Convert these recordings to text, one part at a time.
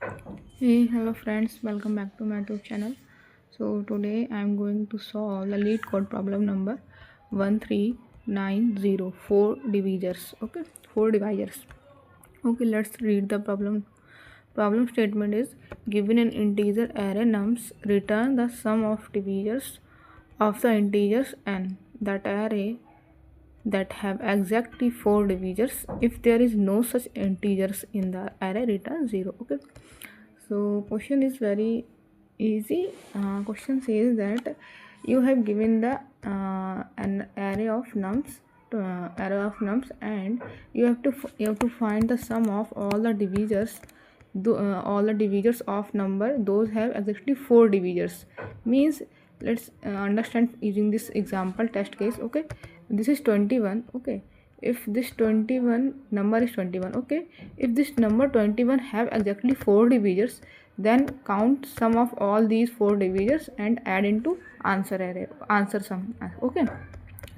Hey, hello friends, welcome back to my YouTube channel. So today I am going to solve the lead code problem number 13904 divisors. Okay, 4 divisors. Okay, let's read the problem. Problem statement is given an integer array nums, return the sum of divisors of the integers n. That array that have exactly 4 divisors. If there is no such integers in the array, return 0. Okay, so question is very easy. Question says that you have given the an array of nums, and you have to find the sum of all the divisors. All the divisors of number, those have exactly 4 divisors. Means, let's understand using this example test case. Okay, this is 21. Okay, if this 21 number is 21. Okay, if this number 21 have exactly 4 divisors, then count sum of all these 4 divisors and add into answer sum. Okay,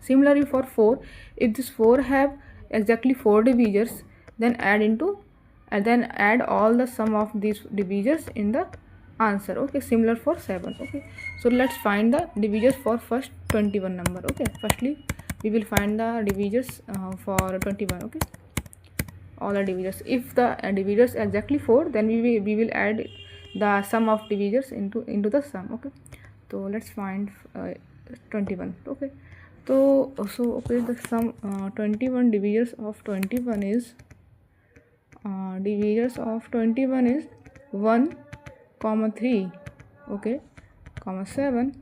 similarly for 4, if this 4 have exactly 4 divisors, then add all the sum of these divisors in the answer. Okay, similar for 7. Okay, so let's find the divisors for first 21 number. Okay, firstly we will find the divisors for 21. Okay, all the divisors. If the divisors exactly 4, then we will add the sum of divisors into the sum. Okay, so let's find 21. Okay, okay, the sum 21 divisors of 21 is 1 comma 3. Okay, comma 7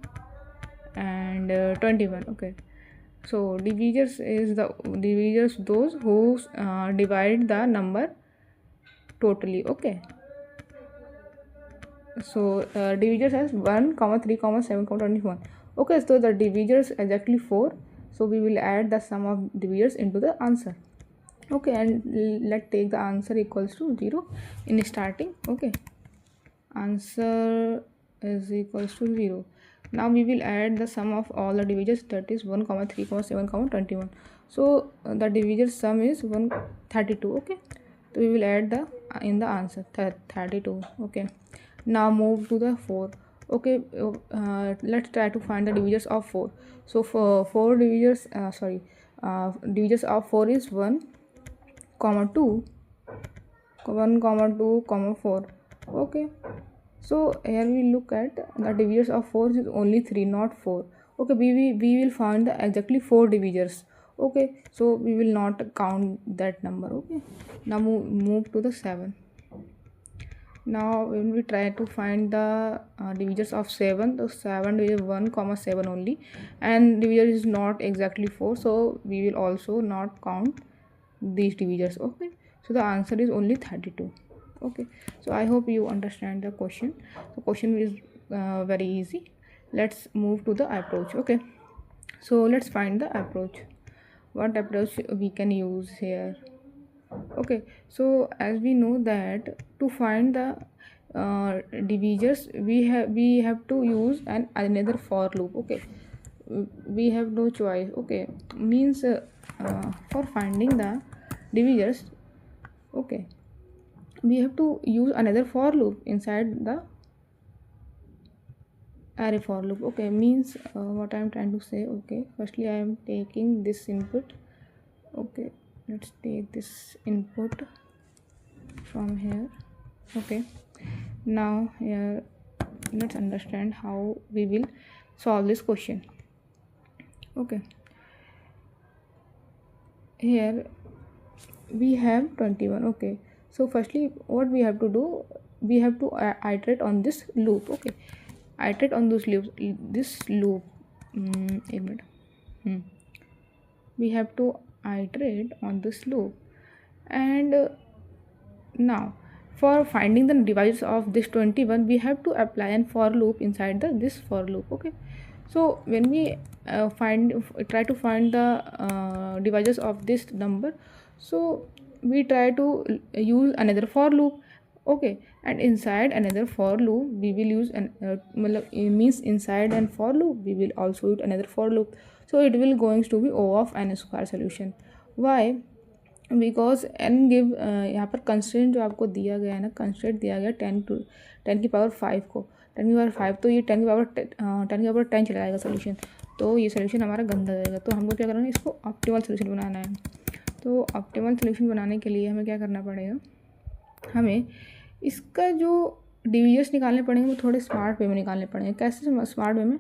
and 21. Okay, so divisors those who divide the number totally. Okay, so divisors as 1 comma 3 comma 7 comma 21. Okay, so the divisors exactly 4, so we will add the sum of divisors into the answer. Okay, and let's take the answer equals to 0 in starting. Okay, answer is equals to 0. Now we will add the sum of all the divisors, that is 1 comma 3 comma 7 comma 21. So the divisor sum is 132. Okay, so we will add the in the answer 32. Okay, now move to the 4. Okay, let's try to find the divisors of 4. So for 4 divisors, divisors of 4 is 1 comma 2, 1 comma 2 comma 4. Okay, so here we look at the divisors of 4 is only 3, not 4. Okay, we will find the exactly 4 divisors. Okay, so we will not count that number. Okay, now move to the 7. Now when we try to find the divisors of 7, the 7 is 1 comma 7 only, and divisor is not exactly 4, so we will also not count these divisors. Okay, so the answer is only 32. Okay, so I hope you understand the question. The question is very easy. Let's move to the approach. Okay, so let's find the approach. What approach we can use here? Okay, so as we know that to find the divisors, we have to use another for loop. Okay, we have no choice. Okay, means for finding the divisors, okay, we have to use another for loop inside the array for loop. Okay, means what I am trying to say. Okay, firstly I am taking this input. Okay, let's take this input from here. Okay, now here let's understand how we will solve this question. Okay, here we have 21. Okay, so firstly what we have to do, we have to iterate on this loop. Okay, iterate on this loop. A minute. We have to iterate on this loop, and now for finding the divisors of this 21, we have to apply an for loop inside this for loop. Okay, so when we try to find the divisors of this number, so we try to use another for loop. Okay, and inside another for loop we will use means inside and for loop we will also use another for loop, so it will going to be O of n square solution. Why? Because n give यहाँ पर constraint जो आपको दिया गया है ना, constraint दिया गया 10 की पावर 5 को, 10 की पावर 5, तो ये 10 की पावर 10 चला जाएगा सोल्यूशन, तो ये सोल्यूशन हमारा गंदा जाएगा। तो हमको क्या करना है, इसको ऑप्टिमल सोल्यूशन बनाना है। तो ऑप्टिमल सोल्यूशन बनाने के लिए हमें क्या करना पड़ेगा, हमें इसका जो डिवीजर्स निकालने पड़ेंगे वो थोड़े स्मार्ट वे में निकालने पड़ेंगे। कैसे स्मार्ट वे में,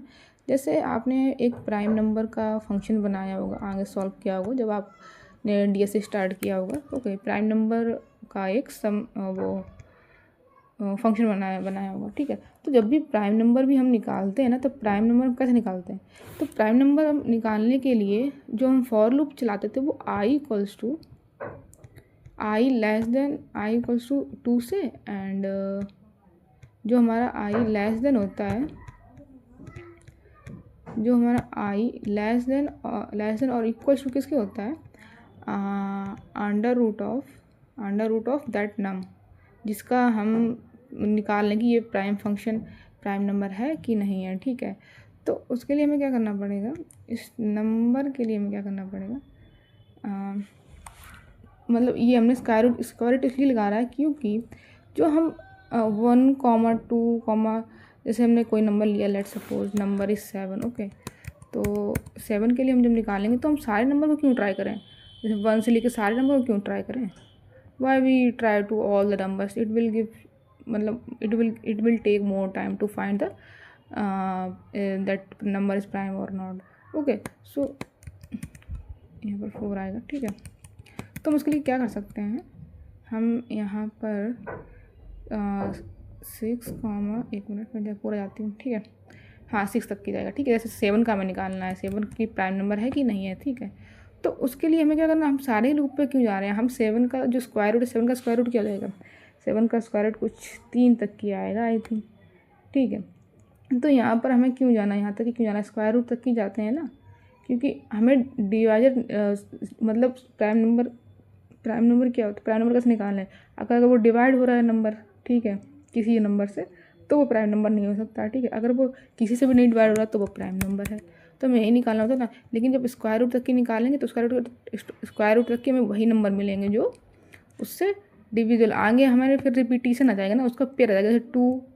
जैसे आपने एक प्राइम नंबर का फंक्शन बनाया होगा, आगे सॉल्व किया होगा जब आपने डीएसए स्टार्ट किया होगा। ओके, प्राइम नंबर का एक फंक्शन बनाया होगा, ठीक है। तो जब भी प्राइम नंबर भी हम निकालते हैं ना, तो प्राइम नंबर हम कैसे निकालते हैं, तो प्राइम नंबर निकालने के लिए जो हम फॉर लूप चलाते थे वो आई इक्वल्स टू टू से, एंड जो हमारा आई लेस देन होता है, जो हमारा आई लेस देन और इक्वल्स टू किसके होता है, अंडर रूट ऑफ दैट नम, जिसका हम निकाल लें कि ये प्राइम नंबर है कि नहीं है, ठीक है। तो उसके लिए हमें क्या करना पड़ेगा, इस नंबर के लिए हमें क्या करना पड़ेगा, मतलब ये हमने स्क्वायर रूट इसलिए लगा रहा है क्योंकि जो हम 1, 2, जैसे हमने कोई नंबर लिया, let suppose number is 7, okay. तो 7 के लिए हम जब निकालेंगे तो हम सारे नंबर को क्यों ट्राई करें, जैसे 1 से लेकर सारे नंबर को क्यों ट्राई करें, why we try to all the numbers, it will give, मतलब it will take more time to find the that number is prime और नॉट, ओके। सो यहाँ पर 4 आएगा, ठीक है। तो हम उसके लिए क्या कर सकते हैं, हम यहाँ पर 6, एक मिनट में जब पूरा जाती हूँ, ठीक है, हाँ 6 तक की जाएगा, ठीक है। जैसे 7 का हमें निकालना है, 7 की प्राइम नंबर है कि नहीं है, ठीक है। तो उसके लिए हमें क्या करना, हम सारे लूप पे क्यों जा रहे हैं, हम 7 का जो स्क्वायर रूट है, 7 का स्क्वायर रूट क्या हो जाएगा, 7 का स्क्वायर रूट कुछ 3 तक की आएगा आई थिंक, ठीक है। तो यहाँ पर हमें क्यों जाना है, यहाँ तक क्यों जाना है, स्क्वायर रूट तक ही जाते हैं ना, क्योंकि हमें डिवाइजर मतलब प्राइम नंबर क्या होता है, प्राइम नंबर कैसे निकालना है, अगर वो डिवाइड हो रहा है नंबर, ठीक है, किसी नंबर से, तो वो प्राइम नंबर नहीं हो सकता, ठीक है। अगर वो किसी से भी नहीं डिवाइड हो रहा तो वो प्राइम नंबर है, तो हमें यही निकालना होता है ना। लेकिन जब स्क्वायर रूट तक की निकालेंगे तो स्क्वायर रूट तक के हमें वही नंबर मिलेंगे जो उससे डिविजल, आगे हमारे फिर रिपीटिशन आ जाएगा ना, उसका पेयर आ जाएगा, जैसे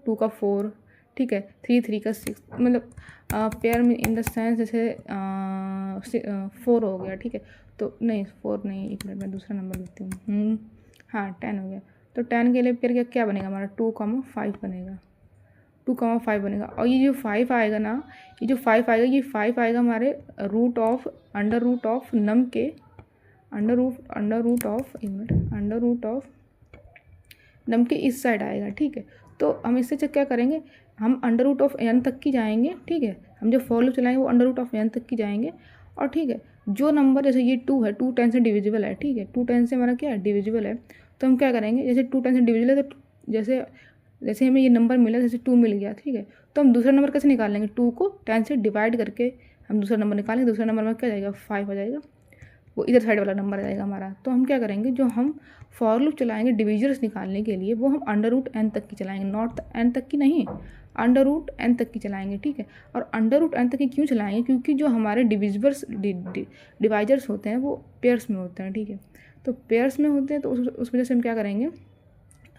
2 का 4, ठीक है, 3 का 6, मतलब पेयर में इन द सेंस जैसे 4 हो गया, ठीक है। तो नहीं 4 नहीं, एक मिनट में दूसरा नंबर लिखती हूँ, हाँ 10 हो गया। तो 10 के लिए पेयर क्या बनेगा हमारा, 2,5 बनेगा, 2,5 बनेगा। और ये जो 5 आएगा ना, ये जो 5 आएगा, ये 5 आएगा हमारे अंडर रूट ऑफ नम के अंडर रूट ऑफ नम के इस साइड आएगा, ठीक है। तो हम इससे चेक क्या करेंगे, हम अंडर रूट ऑफ n तक की जाएंगे, ठीक है। हम जो फॉर लूप चलाएंगे वो अंडर रूट ऑफ n तक की जाएंगे, और ठीक है, जो नंबर जैसे ये 2 है, 2 10 से डिविजिबल है, ठीक है, 2 10 से हमारा क्या है, डिविजिबल है। तो हम क्या करेंगे, जैसे 2 10 से डिविजिबल है, तो जैसे हमें ये नंबर मिला, जैसे 2 मिल गया, ठीक है। तो हम दूसरा नंबर कैसे निकालेंगे, 2 को 10 से डिवाइड करके हम दूसरा नंबर निकालेंगे, दूसरा नंबर में क्या जाएगा, 5 हो जाएगा, वो इधर साइड वाला नंबर आ जाएगा हमारा। तो हम क्या करेंगे, जो हम फॉर लूप चलाएंगे डिविजर्स निकालने के लिए, वो हम अंडर रूट n तक की चलाएंगे, नॉट n तक की नहीं, अंडर रूट n तक की चलाएंगे, ठीक है। और अंडर रूट n तक की क्यों चलाएंगे, क्योंकि जो हमारे डिवाइजर्स होते हैं वो पेयर्स में होते हैं, ठीक है। तो पेयर्स में होते हैं, तो उस वजह से हम क्या करेंगे,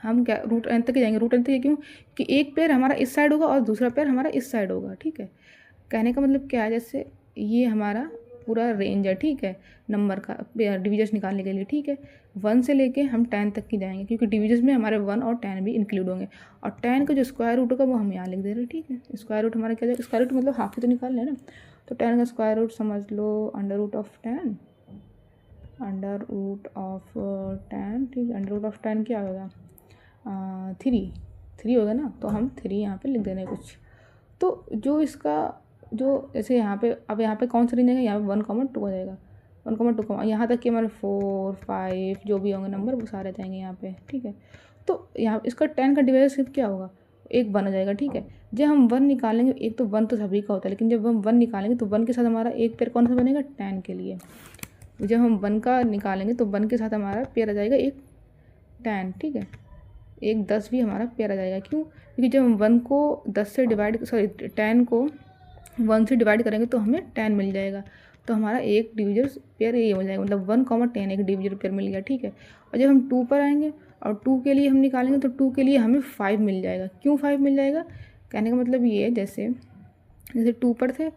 हम क्या रूट n तक ही जाएंगे। रूट n तक क्यों, कि एक पेयर हमारा इस साइड होगा और दूसरा पेयर हमारा इस साइड होगा, ठीक है। कहने का मतलब क्या है, जैसे ये हमारा पूरा रेंज है, ठीक है, नंबर का डिविजर्स निकालने के लिए, ठीक है। 1 से लेके हम 10 तक की जाएंगे, क्योंकि डिविजर्स में हमारे 1 और 10 भी इंक्लूड होंगे, और 10 का जो स्क्वायर रूट होगा वो हम यहाँ लिख दे रहे हैं, ठीक है। स्क्वायर रूट हमारा क्या जाएगा, स्क्वायर रूट मतलब हाफ ही तो निकाल लें ना। तो 10 का स्क्वायर रूट समझ लो अंडर रूट ऑफ 10, ठीक है। अंडर रूट ऑफ 10 क्या होगा, 3 होगा ना, तो हम 3 यहाँ पे लिख दे रहे हैं कुछ। तो जो इसका जो जैसे यहाँ पे, अब यहाँ पे कौन सा रेंज आएगा, यहाँ पे 1,2 हो जाएगा, 1,2 यहाँ तक कि हमारे 4 5 जो भी होंगे नंबर वो सारे जाएंगे यहाँ पे, ठीक है। तो यहाँ इसका 10 का डिवाइजर क्या होगा, एक 1 हो जाएगा, ठीक है। जब हम 1 निकालेंगे, एक तो 1 तो सभी का होता है, लेकिन जब हम 1 निकालेंगे तो 1 के साथ हमारा एक पेयर कौन सा बनेगा, 10 के लिए। जब हम 1 का निकालेंगे तो 1 के साथ हमारा पेयर आ जाएगा एक 10, ठीक है। एक 10 भी हमारा पेयर आ जाएगा, क्यों, क्योंकि जब हम 1 को 10 से डिवाइड 10 को 1 से डिवाइड करेंगे तो हमें 10 मिल जाएगा। तो हमारा एक डिविजर पेयर ये मिल जाएगा, मतलब 1,10 एक डिविजर पेयर मिल गया, ठीक है। और जब हम 2 पर आएंगे और 2 के लिए हम निकालेंगे तो 2 के लिए हमें 5 मिल जाएगा। क्यों 5 मिल जाएगा, कहने का मतलब ये है जैसे 2 पर थे,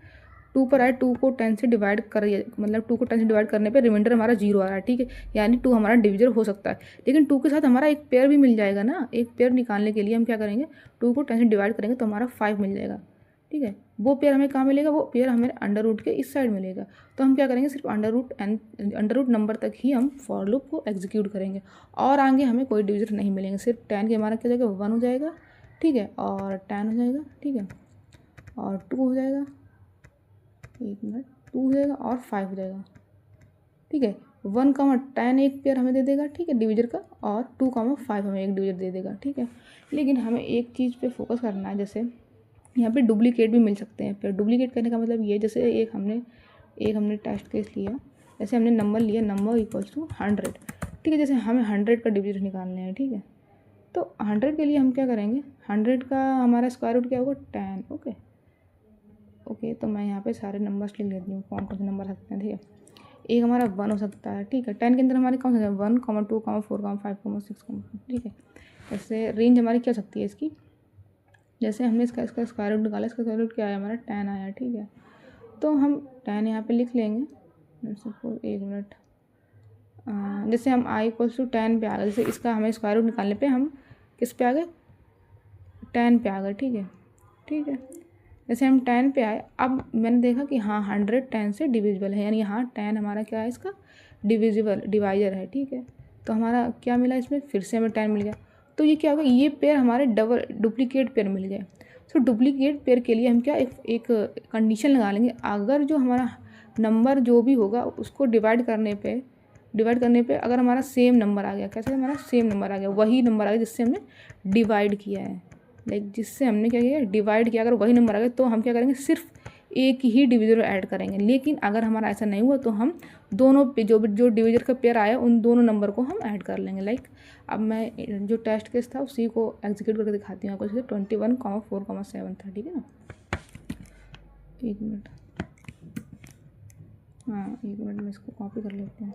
2 पर आए, 2 को 10 से डिवाइड कर, मतलब 2 को 10 से डिवाइड करने पे रिमाइंडर हमारा 0 आ रहा है, ठीक है। यानी 2 हमारा डिविजर हो सकता है, लेकिन 2 के साथ हमारा एक पेयर भी मिल जाएगा ना। एक पेयर निकालने के लिए हम क्या करेंगे, 2 को 10 से डिवाइड करेंगे तो हमारा 5 मिल जाएगा, ठीक है। वो पेयर हमें कहाँ मिलेगा, वो पेयर हमें अंडर रूट के इस साइड मिलेगा। तो हम क्या करेंगे, सिर्फ अंडर रूट नंबर तक ही हम फॉर लूप को एग्जीक्यूट करेंगे, और आगे हमें कोई डिविजर नहीं मिलेंगे। सिर्फ 10 के हमारा क्या हो जाएगा, 1 हो जाएगा, ठीक है, और 10 हो जाएगा, ठीक है, और 2 हो जाएगा, 2 हो जाएगा और 5 हो जाएगा, ठीक है। 1,10 एक पेयर हमें दे देगा, ठीक है, डिविजर का, और 2,5 हमें एक डिविजर दे देगा, ठीक है। लेकिन हमें एक चीज़ पे फोकस करना है, जैसे यहाँ पे डुप्लीकेट भी मिल सकते हैं। फिर डुप्लीकेट करने का मतलब ये, जैसे एक हमने टेस्ट केस लिया, जैसे हमने नंबर लिया, नंबर इक्वल्स टू 100, ठीक है। जैसे हमें 100 का डिविजर निकालने हैं, ठीक है। तो 100 के लिए हम क्या करेंगे, 100 का हमारा स्क्वायर रूट क्या होगा, 10, ओके। तो मैं यहाँ पे सारे नंबर्स लिख लेती हूँ, कौन कौन से नंबर सकते हैं, ठीक है। एक हमारा 1 हो सकता है, ठीक है। 10 के अंदर हमारे कौन सा 1, 2, 4, 5, 6, ठीक है। ऐसे रेंज हमारी क्या सकती है इसकी, जैसे हमने इसका स्क्वायर रूट निकाला, इसका स्क्वायर रूट क्या आया, हमारा 10 आया, ठीक है। तो हम 10 यहाँ पे लिख लेंगे, सपोज 1 मिनट, जैसे हम i इक्वल्स टू 10 पे आ गए, जैसे इसका हमें स्क्वायर रूट निकालने पे हम किस पे आ गए, 10 पे आ गए, ठीक है। जैसे हम 10 पे आए, अब मैंने देखा कि हाँ 100 10 से डिविजिबल है, यानी यहाँ 10 हमारा क्या है, इसका डिवाइजर है, ठीक है। तो हमारा क्या मिला इसमें, फिर से हमें 10 मिल गया। तो ये क्या होगा, ये पेयर हमारे डुप्लीकेट पेयर मिल गए। तो डुप्लीकेट पेयर के लिए हम क्या एक कंडीशन लगा लेंगे, अगर जो हमारा नंबर जो भी होगा उसको डिवाइड करने पे अगर हमारा सेम नंबर आ गया, कैसे हमारा सेम नंबर आ गया, वही नंबर आ गया जिससे हमने डिवाइड किया है, जिससे हमने क्या किया, डिवाइड किया, अगर वही नंबर आ गया तो हम क्या करेंगे, सिर्फ एक ही डिविजर ऐड करेंगे। लेकिन अगर हमारा ऐसा नहीं हुआ तो हम दोनों पे जो डिविजर का पेयर आया उन दोनों नंबर को हम ऐड कर लेंगे। अब मैं जो टेस्ट केस था उसी को एग्जीक्यूट करके दिखाती हूँ आपको। जैसे 21,4,7 था, ठीक है ना। एक मिनट, हाँ एक मिनट में इसको कॉपी कर लेते हैं।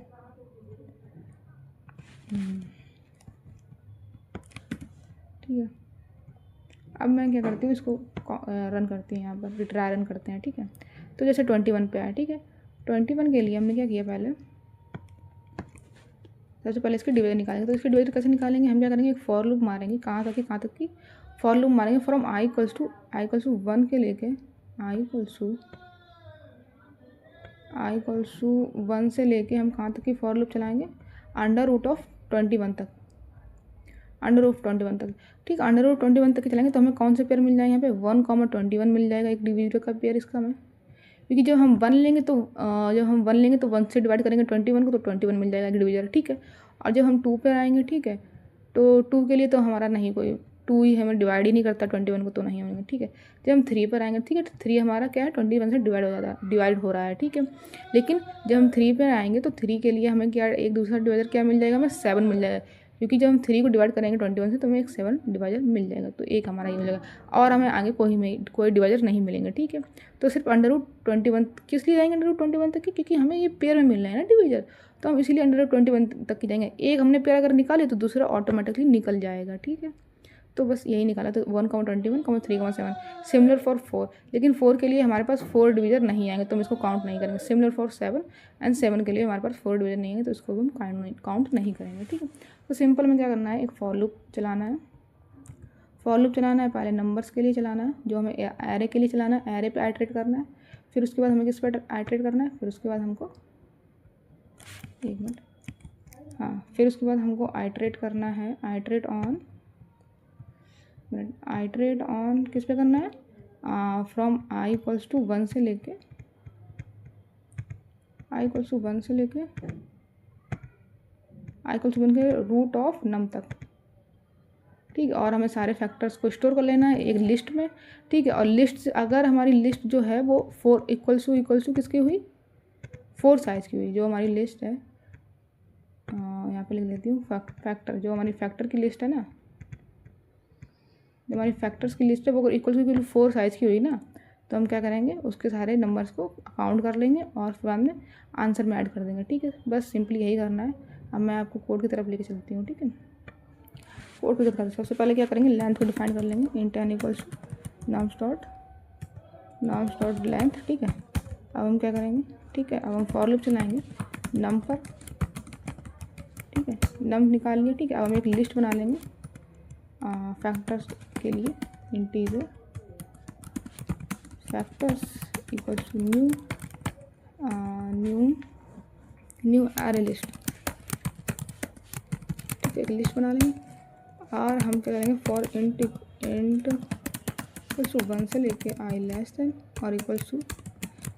ठीक है, अब मैं क्या करती हूँ, इसको रन करती हूँ, यहाँ पर रिट्राई रन करते हैं, ठीक है। तो जैसे 21 पे आया, ठीक है। 21 के लिए हमने क्या किया, पहले सबसे पहले इसके डिवीजर निकालेंगे। तो इसके डिवीजर कैसे निकालेंगे, हम क्या करेंगे, एक फॉर लूप मारेंगे, कहाँ तक की फॉर लूप मारेंगे, फ्रॉम i इक्वल्स टू 1 के लेके i इक्वल्स टू 1 से लेके हम कहाँ तक की फॉर लूप चलाएंगे, अंडर रूट ऑफ 21 तक, ठीक। अंडर रूट 21 तक के चलाएंगे तो हमें कौन से पेयर मिल जाएंगे, यहाँ पे 1,21 मिल जाएगा एक डिविजर का पेयर इसका हमें, क्योंकि जब हम 1 लेंगे तो 1 से डिवाइड करेंगे 21 को तो 21 मिल जाएगा एक डिविजर, ठीक है। और जब हम 2 पे आएंगे, ठीक है, तो 2 के लिए तो हमारा नहीं, कोई 2 ही हमें डिवाइड ही नहीं करता 21 को, तो नहीं होंगे, ठीक है। जब हम 3 पर आएंगे, ठीक है, तो 3 हमारा क्या है, 21 से डिवाइड हो रहा है, ठीक है। लेकिन जब हम 3 पर आएंगे तो 3 के लिए हमें क्या, एक दूसरा डिवाइजर क्या मिल जाएगा, हमें 7 मिल जाएगा, क्योंकि जब हम 3 को डिवाइड करेंगे 21 से तो हमें एक 7 डिवाइजर मिल जाएगा। तो एक हमारा ये मिलेगा, और हमें आगे कोई डिवाइजर नहीं मिलेंगे, ठीक है। तो सिर्फ अंडर रूट 21 किस लिए जाएंगे, अंडर रूट 21 तक की, क्योंकि हमें ये पेयर में मिल रहा है ना डिविजर, तो हम इसीलिए अंडर रूट 21 तक की जाएंगे। एक हमने पेयर अगर निकाले तो दूसरा ऑटोमेटिकली निकल जाएगा, ठीक है। तो बस यही निकाला, तो 1,21, 3,7 सिमिलर फॉर 4, लेकिन 4 के लिए हमारे पास 4 डिविजर नहीं आएंगे तो हम इसको काउंट नहीं करेंगे। सिमिलर फॉर 7 एंड 7 के लिए हमारे पास 4 डिविजर नहीं है तो इसको हम काउंट नहीं करेंगे, ठीक है। तो सिंपल में क्या करना है, एक फॉर लूप चलाना है। पहले नंबर्स के लिए चलाना है, जो हमें एरे के लिए चलाना है, एरे पे आइटरेट करना है, फिर उसके बाद हमें किस पर आइटरेट करना है, फिर उसके बाद हमको एक मिनट, हाँ, फिर उसके बाद हमको आइटरेट करना है, आइटरेट ऑन किस पे करना है, फ्रॉम i इक्वल्स टू 1 से लेके i इक्वल्स टू 1 के रूट ऑफ नम तक, ठीक है। और हमें सारे फैक्टर्स को स्टोर कर लेना है एक लिस्ट में, ठीक है। और लिस्ट से अगर हमारी लिस्ट जो है वो 4 इक्वल्स टू किसकी हुई, 4 साइज़ की हुई, जो हमारी लिस्ट है, यहाँ पे लिख लेती हूँ फैक्टर, जो हमारी फैक्टर की लिस्ट है ना, जो हमारी फैक्टर्स की लिस्ट है वो इक्वल टू 4 साइज़ की हुई ना, तो हम क्या करेंगे, उसके सारे नंबर्स को काउंट कर लेंगे और फिर बाद में आंसर में ऐड कर देंगे। ठीक है, बस सिंपली यही करना है। अब मैं आपको कोड की तरफ लेके चलती हूँ। ठीक है, कोड की तरफ सबसे पहले क्या करेंगे, लेंथ को डिफाइन कर लेंगे। Int n equals to nums dot length. ठीक है, अब हम क्या करेंगे, ठीक है, अब हम फॉर लूप चलाएंगे नम पर। ठीक है, नम निकाल लिए। ठीक है, अब हम एक लिस्ट बना लेंगे फैक्टर्स के लिए। Integer factors equals to new array list. ठीक है, एक लिस्ट बना लेंगे और हम क्या करेंगे, फॉर इंट इक्वल्स टू 1 से लेके आई लेस देन और इक्वल्स टू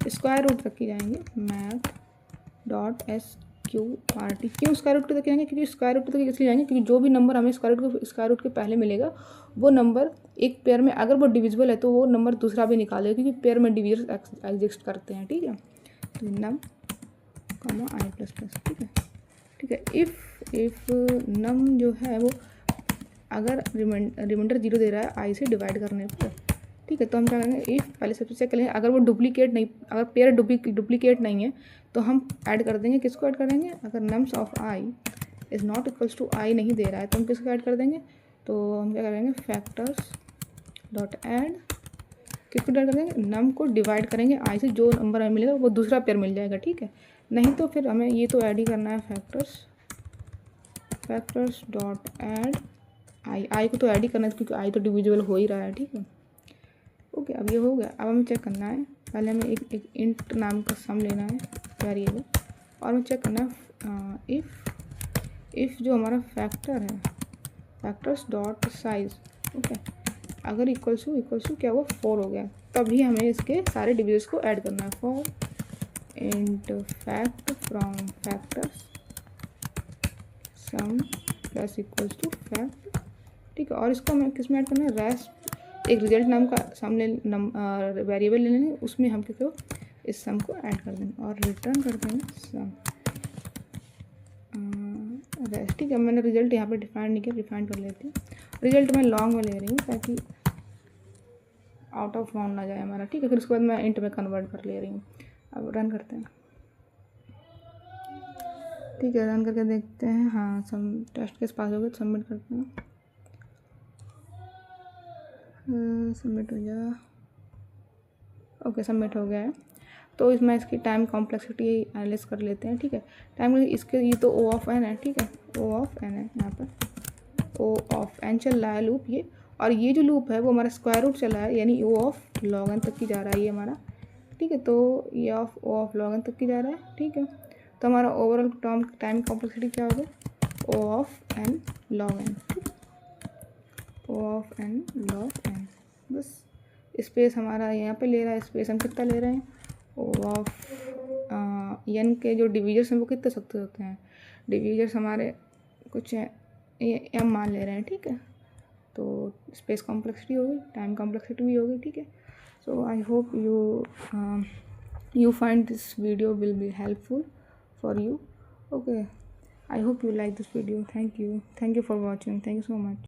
स्क्वायर रूट तक की जाएंगे। Math dot SQRT। क्यों स्क्वायर रूट तक जाएंगे, क्योंकि स्क्वायर रूट तक इसलिए जाएंगे क्योंकि जो भी नंबर हमें स्क्वायर रूट के पहले मिलेगा वो नंबर एक पेयर में अगर वो डिविजिबल है तो वो नंबर दूसरा भी निकालेगा, क्योंकि पेयर में डिविजर्स एग्जिस्ट करते हैं। ठीक है, तो नम कॉमा i प्लस प्लस। ठीक है, ठीक है, इफ़ नम जो है वो अगर रिमाइंडर 0 दे रहा है आई से डिवाइड करने पर। ठीक है, तो हम क्या करेंगे, इफ़ पहले सबसे चेक करेंगे अगर वो डुप्लीकेट नहीं, अगर पेयर डुप्लीकेट नहीं है तो हम ऐड कर देंगे। किसको ऐड कर देंगे, अगर nums of I is not equals to I नहीं दे रहा है तो हम किसको ऐड कर देंगे, तो हम क्या करेंगे, फैक्टर्स डॉट ऐड किसको ऐड कर देंगे, नम को डिवाइड करेंगे आई से, जो नंबर हमें मिलेगा वो दूसरा पेयर मिल जाएगा। ठीक है, नहीं तो फिर हमें ये तो ऐड ही करना है, फैक्टर्स डॉट ऐड आई को तो ऐड ही करना है क्योंकि आई तो डिविजिबल हो ही रहा है। ठीक है, ओके, अब ये हो गया। अब हमें चेक करना है, पहले हमें एक इंट नाम का सम लेना है वेरिएबल और हमें चेक करना है इफ़ जो हमारा फैक्टर है फैक्टर्स डॉट साइज। ओके, अगर इक्वल्स टू क्या वो 4 हो गया तभी हमें इसके सारे डिविजर्स को ऐड करना है। For int fact from factors sum plus equals to fact. ठीक है, और इसको हमें किस में ऐड करना है, रेस्ट एक रिजल्ट नाम का सम वेरिएबल ले लेंगे, उसमें हम क्या इस सम को ऐड कर देंगे और रिटर्न कर देंगे सम रेस्ट। ठीक है, मैंने रिजल्ट यहाँ पे डिफाइन नहीं किया, डिफाइन कर लेती हूँ। रिजल्ट मैं लॉन्ग में ले रही हूँ ताकि आउट ऑफ बाउंड ना जाए हमारा। ठीक है, फिर उसके बाद मैं इंट में कन्वर्ट कर ले रही हूँ। अब रन करते हैं। ठीक है, रन करके देखते हैं। हाँ, सम टेस्ट केस पास हो गए, सबमिट करते हैं। सबमिट हो जा, ओके, सबमिट हो गया है। तो इसमें इसकी टाइम कॉम्प्लेक्सिटी एनालाइज कर लेते हैं। ठीक है, टाइम इसके ये तो O ऑफ n है। ठीक है, O ऑफ n है, यहाँ पर O ऑफ n चल रहा है लूप ये, और ये जो लूप है वो हमारा स्क्वायर रूट चला है, यानी O ऑफ log n तक की जा रहा है ये हमारा। ठीक है, तो ये O ऑफ log n तक की जा रहा है। ठीक है, तो हमारा ओवरऑल टाइम कॉम्प्लेक्सिटी क्या होगा, O of n log n। O of n log n, बस स्पेस हमारा यहाँ पे ले रहा है, स्पेस हम कितना ले रहे हैं, O ऑफ n के जो डिवीजर्स हैं वो कितने सकते होते हैं, डिवीजर्स हमारे कुछ m मान ले रहे हैं। ठीक है, तो स्पेस कॉम्प्लेक्सिटी होगी, टाइम कॉम्प्लेक्सिटी भी होगी। ठीक है, so I hope you find this video will be helpful for you. Okay, I hope you like this video. Thank you for watching. Thank you so much.